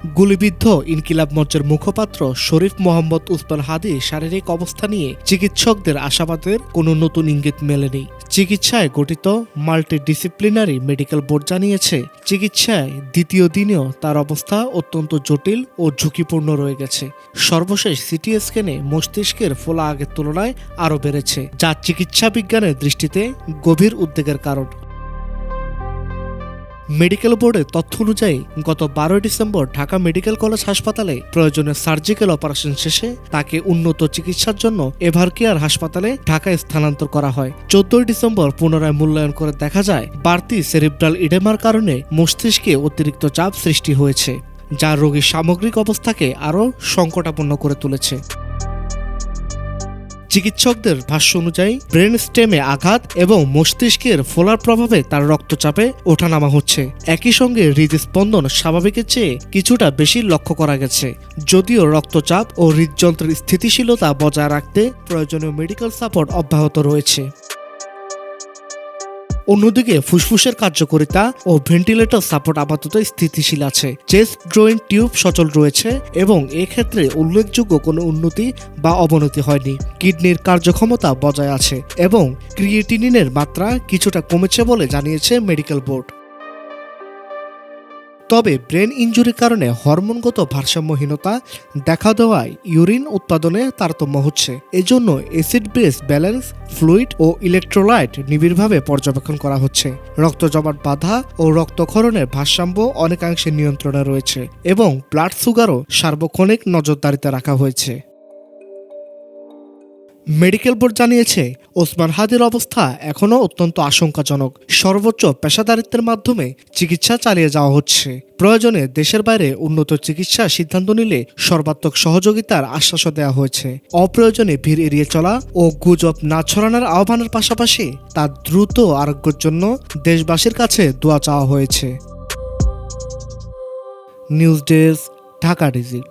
গুলিবিদ্ধ ইনকিলাব মঞ্চের মুখপাত্র শরীফ মোহাম্মদ উসমান হাদীর শারীরিক অবস্থা নিয়ে চিকিৎসকদের আশাবাদের কোনো নতুন ইঙ্গিত মেলেনি। চিকিৎসায় গঠিত মাল্টিডিসিপ্লিনারি মেডিকেল বোর্ড জানিয়েছে, চিকিৎসায় দ্বিতীয় দিনেও তার অবস্থা অত্যন্ত জটিল ও ঝুঁকিপূর্ণ রয়ে গেছে। সর্বশেষ সিটি স্ক্যানে মস্তিষ্কের ফোলা আগের তুলনায় আরও বেড়েছে, যা চিকিৎসা বিজ্ঞানের দৃষ্টিতে গভীর উদ্বেগের কারণ। মেডিকেল বোর্ডের তথ্য অনুযায়ী গত 12 ডিসেম্বর ঢাকা মেডিকেল কলেজ হাসপাতালে প্রয়োজনীয় সার্জিক্যাল অপারেশন শেষে তাকে উন্নত চিকিৎসার জন্য এভারকেয়ার হাসপাতালে ঢাকায় স্থানান্তর করা হয়। 14 ডিসেম্বর পুনরায় মূল্যায়ন করে দেখা যায় বাড়তি সেরিব্রাল ইডেমার কারণে মস্তিষ্কে অতিরিক্ত চাপ সৃষ্টি হয়েছে, যা রোগীর সামগ্রিক অবস্থাকে আরও সংকটাপন্ন করে তুলেছে। চিকিৎসকদের ভাষ্য অনুযায়ী ব্রেন স্টেমে আঘাত এবং মস্তিষ্কের ফোলার প্রভাবে তার রক্তচাপে ওঠানামা হচ্ছে। একই সঙ্গে হৃদস্পন্দন স্বাভাবিকের চেয়ে কিছুটা বেশি লক্ষ্য করা গেছে। যদিও রক্তচাপ ও হৃদযন্ত্রের স্থিতিশীলতা বজায় রাখতে প্রয়োজনীয় মেডিকেল সাপোর্ট অব্যাহত রয়েছে। অন্যদিকে ফুসফুসের কার্যকারিতা ও ভেন্টিলেটর সাপোর্ট আপাতত স্থিতিশীল আছে। চেস্ট ড্রোইন টিউব সচল রয়েছে এবং এক্ষেত্রে উল্লেখযোগ্য কোনো উন্নতি বা অবনতি হয়নি। কিডনির কার্যক্ষমতা বজায় আছে এবং ক্রিয়েটিনিনের মাত্রা কিছুটা কমেছে বলে জানিয়েছে মেডিকেল বোর্ড। তবে ব্রেন ইনজুরির কারণে হরমোনগত ভারসাম্যহীনতা দেখা দেওয়ায় ইউরিন উৎপাদনে তারতম্য হচ্ছে। এজন্য অ্যাসিড বেস ব্যালেন্স, ফ্লুইড ও ইলেকট্রোলাইট নিবিড়ভাবে পর্যবেক্ষণ করা হচ্ছে। রক্ত জমাট বাঁধা ও রক্তক্ষরণের ভারসাম্য অনেকাংশে নিয়ন্ত্রণে রয়েছে এবং ব্লাড সুগারও সার্বক্ষণিক নজরদারিতে রাখা হয়েছে। মেডিকেল বোর্ড জানিয়েছে, ওসমান হাদীর অবস্থা এখনও অত্যন্ত আশঙ্কাজনক। সর্বোচ্চ পেশাদারিত্বের মাধ্যমে চিকিৎসা চালিয়ে যাওয়া হচ্ছে। প্রয়োজনে দেশের বাইরে উন্নত চিকিৎসার সিদ্ধান্ত নিলে সর্বাত্মক সহযোগিতার আশ্বাসও দেওয়া হয়েছে। অপ্রয়োজনে ভিড় এড়িয়ে চলা ও গুজব না ছড়ানোর আহ্বানের পাশাপাশি তার দ্রুত আরোগ্যের জন্য দেশবাসীর কাছে দোয়া চাওয়া হয়েছে। News desk, Dhaka digit.